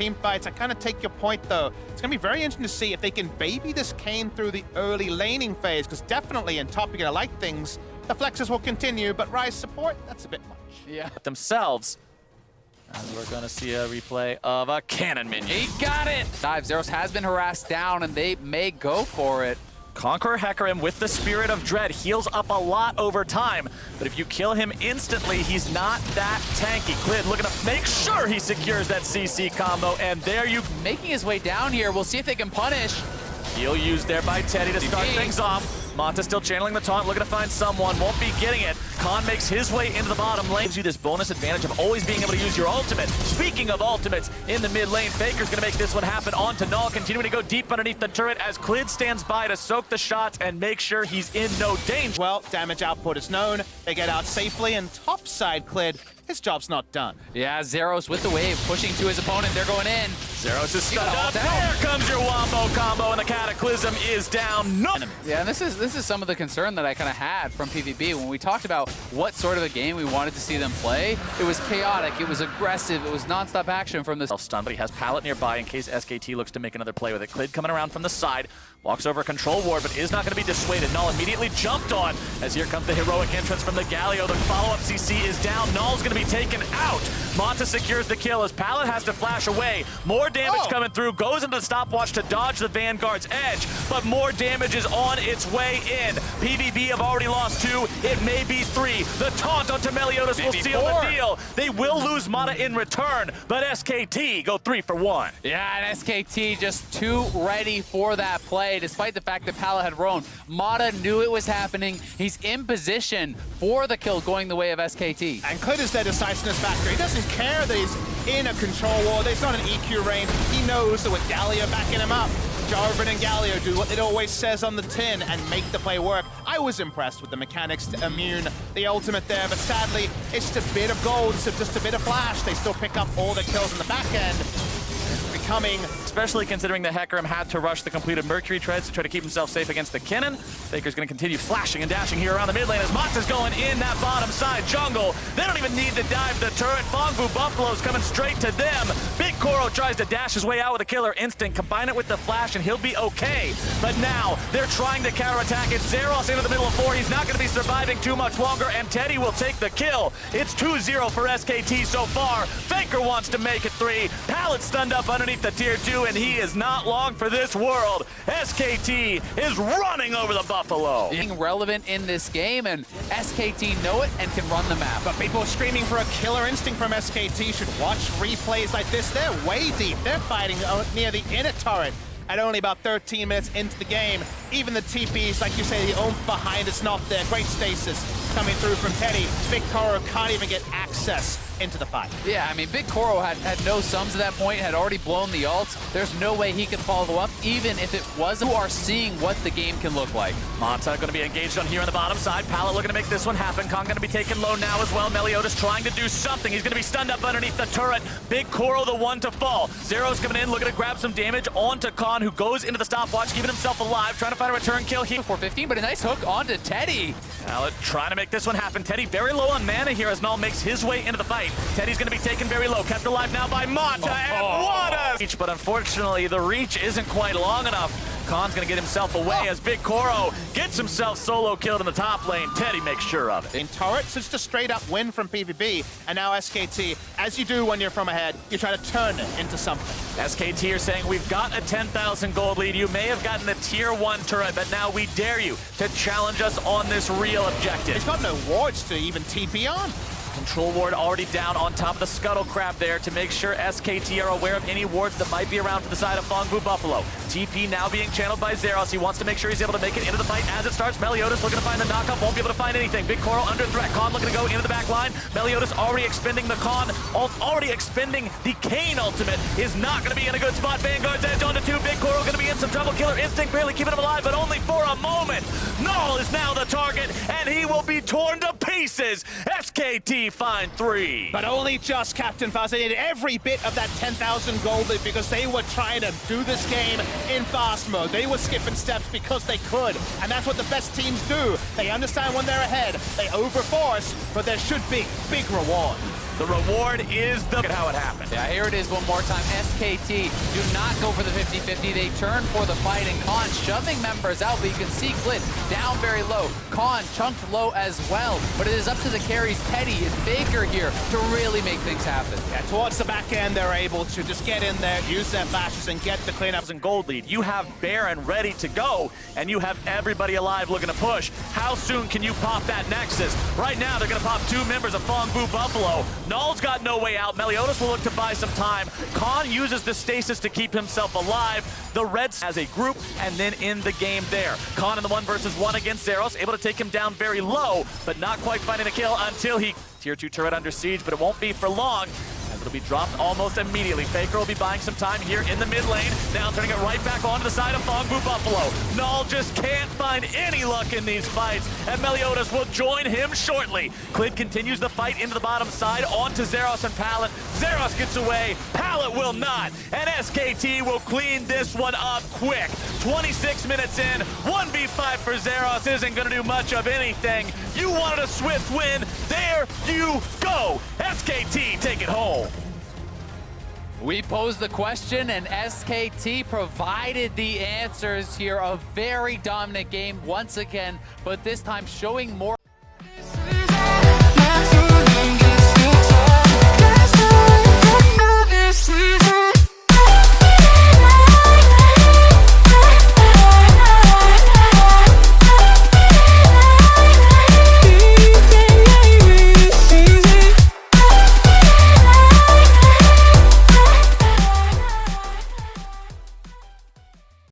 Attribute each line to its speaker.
Speaker 1: team fights. I kind of take your point, though. It's going to be very interesting to see if they can baby this Kayn through the early laning phase, because definitely in top, you're going to like things. The flexes will continue, but Ryze support, that's a bit much.
Speaker 2: Yeah.
Speaker 3: Themselves. And we're going to see a replay of a cannon minion.
Speaker 2: He got it! Dive, ZEROS has been harassed down, and they may go for it.
Speaker 3: Conqueror Hecarim with the Spirit of Dread heals up a lot over time, but if you kill him instantly, he's not that tanky. Clid looking to make sure he secures that CC combo, and there you...
Speaker 2: Making his way down here, we'll see if they can punish.
Speaker 3: Heal used there by Teddy to start things off. Manta still channeling the taunt, looking to find someone, won't be getting it. Khan makes his way into the bottom lane. Gives you this bonus advantage of always being able to use your ultimate. Speaking of ultimates, in the mid lane, Faker's gonna make this one happen onto Null, continuing to go deep underneath the turret as Clid stands by to soak the shots and make sure he's in no danger.
Speaker 1: Well, damage output is known. They get out safely, and topside Clid, his job's not done.
Speaker 2: Yeah, ZEROS with the wave, pushing to his opponent. They're going in.
Speaker 3: ZEROS is stunned up.
Speaker 2: Down.
Speaker 3: There comes your wombo combo, and the Cataclysm is down. No.
Speaker 2: Yeah, and this is some of the concern that I kind of had from PVB when we talked about what sort of a game we wanted to see them play. It was chaotic, it was aggressive, it was non-stop action from this.
Speaker 3: Self-stun, but he has Pallet nearby in case SKT looks to make another play with it. Clid coming around from the side, walks over a control ward, but is not going to be dissuaded. Null immediately jumped on as here comes the heroic entrance from the Galio. The follow-up CC is down. Null's going to be taken out. Manta secures the kill as Pallet has to flash away. More damage coming through, goes into the stopwatch to dodge the Vanguard's edge, but more damage is on its way in. PVB have already lost 2, it may be 3. The taunt onto Meliodas will seal the deal. They will lose Mata in return, but SKT go 3 for 1.
Speaker 2: Yeah, and SKT just too ready for that play, despite the fact that Pallet had roamed. Mata knew it was happening. He's in position for the kill going the way of SKT.
Speaker 1: And Clid is their decisiveness factor. He doesn't care that he's in a control ward. There's not an EQ range. He knows that with Galio backing him up, Jarvan and Galio do what it always says on the tin and make the play work. I was impressed with the mechanics to immune the ultimate there, but sadly, it's just a bit of gold, so just a bit of flash. They still pick up all the kills in the back end. Becoming,
Speaker 3: especially considering that Hecarim had to rush the completed Mercury Treads to try to keep himself safe against the Kinnan. Faker's going to continue flashing and dashing here around the mid lane as Monta's going in that bottom side jungle. They don't even need to dive the turret. Fongbu Buffalo's coming straight to them. Big Koro tries to dash his way out with a killer instinct. Combine it with the flash and he'll be okay. But now they're trying to counterattack. It's ZEROS into the middle of 4. He's not going to be surviving too much longer, and Teddy will take the kill. It's 2-0 for SKT so far. Faker wants to make it 3. Pallet stunned up underneath the tier 2, and he is not long for this world. SKT is running over the Buffalo.
Speaker 2: Being relevant in this game, and SKT know it and can run the map.
Speaker 1: but people screaming for a killer instinct from SKT should watch replays like this. They're way deep. They're fighting near the inner turret at only about 13 minutes into the game. Even the TPs, like you say, the oomph behind it's not there. Great stasis coming through from Teddy. Big Koro can't even get access into the fight.
Speaker 2: Yeah, I mean, Big Koro had no sums at that point, had already blown the ult. There's no way he could follow up, even if it wasn't. You are seeing what the game can look like.
Speaker 3: Manta going to be engaged on here on the bottom side. Pallet looking to make this one happen. Khan going to be taken low now as well. Meliodas trying to do something. He's going to be stunned up underneath the turret. Big Koro the one to fall. ZEROS coming in, looking to grab some damage onto Khan, who goes into the stopwatch, keeping himself alive, trying to find a return kill here.
Speaker 2: 415, but a nice hook onto Teddy.
Speaker 3: Pallet trying to make this one happen. Teddy very low on mana here as Null makes his way into the fight. Teddy's going to be taken very low, kept alive now by Manta, and what a reach, but unfortunately the reach isn't quite long enough. Khan's going to get himself away as Big Koro gets himself solo killed in the top lane. Teddy makes sure of it.
Speaker 1: In turrets, it's just a straight up win from PVB, and now SKT, as you do when you're from ahead, you try to turn it into something.
Speaker 3: SKT are saying, we've got a 10,000 gold lead. You may have gotten a tier 1 turret, but now we dare you to challenge us on this real objective.
Speaker 1: He's got no wards to even TP on.
Speaker 3: Control ward already down on top of the Scuttle Crab there to make sure SKT are aware of any wards that might be around to the side of Fongbu Buffalo. TP now being channeled by ZEROS. He wants to make sure he's able to make it into the fight as it starts. Meliodas looking to find the knockup, won't be able to find anything. Big Koro under threat. Khan looking to go into the back line. Meliodas already expending the Khan, already expending the Kayn ultimate. Is not going to be in a good spot. Vanguard's edge onto 2. Big Koro going to be in some trouble. Killer Instinct barely keeping him alive, but only for a moment. Null is now the target, and he will be torn to pieces. SKT find 3.
Speaker 1: But only just, Captain Faz. They needed every bit of that 10,000 gold lead because they were trying to do this game in fast mode. They were skipping steps because they could, and that's what the best teams do. They understand when they're ahead. They overforce, but there should be big reward.
Speaker 3: The reward is the... Look at how it happened.
Speaker 2: Yeah, here it is one more time. SKT do not go for the 50-50. They turn for the fight, and Khan shoving members out, but you can see Clit down very low. Khan chunked low as well, but it is up to the carries, Teddy and Faker here, to really make things happen.
Speaker 1: Yeah, towards the back end, they're able to just get in there, use their flashes, and get the cleanups.
Speaker 3: And gold lead. You have Baron ready to go, and you have everybody alive looking to push. How soon can you pop that Nexus? Right now, they're going to pop 2 members of Fong Bu Buffalo. Null's got no way out. Meliodas will look to buy some time. Khan uses the stasis to keep himself alive. The Reds as a group, and then in the game there. Khan in the 1 versus 1 against ZEROS, able to take him down very low, but not quite finding a kill until he... Tier 2 turret under siege, but it won't be for long, as it'll be dropped almost immediately. Faker will be buying some time here in the mid lane, now turning it right back onto the side of Fong Bu Buffalo. Null just can't find any luck in these fights, and Meliodas will join him shortly. Clid continues the fight into the bottom side, onto ZEROS and Pallet. ZEROS gets away, Pallet will not, and SKT will clean this one up quick. 26 minutes in, 1v5 for ZEROS isn't going to do much of anything. You wanted a swift win, there you go. SKT take it home.
Speaker 2: We posed the question, and SKT provided the answers here. A very dominant game once again, but this time showing more.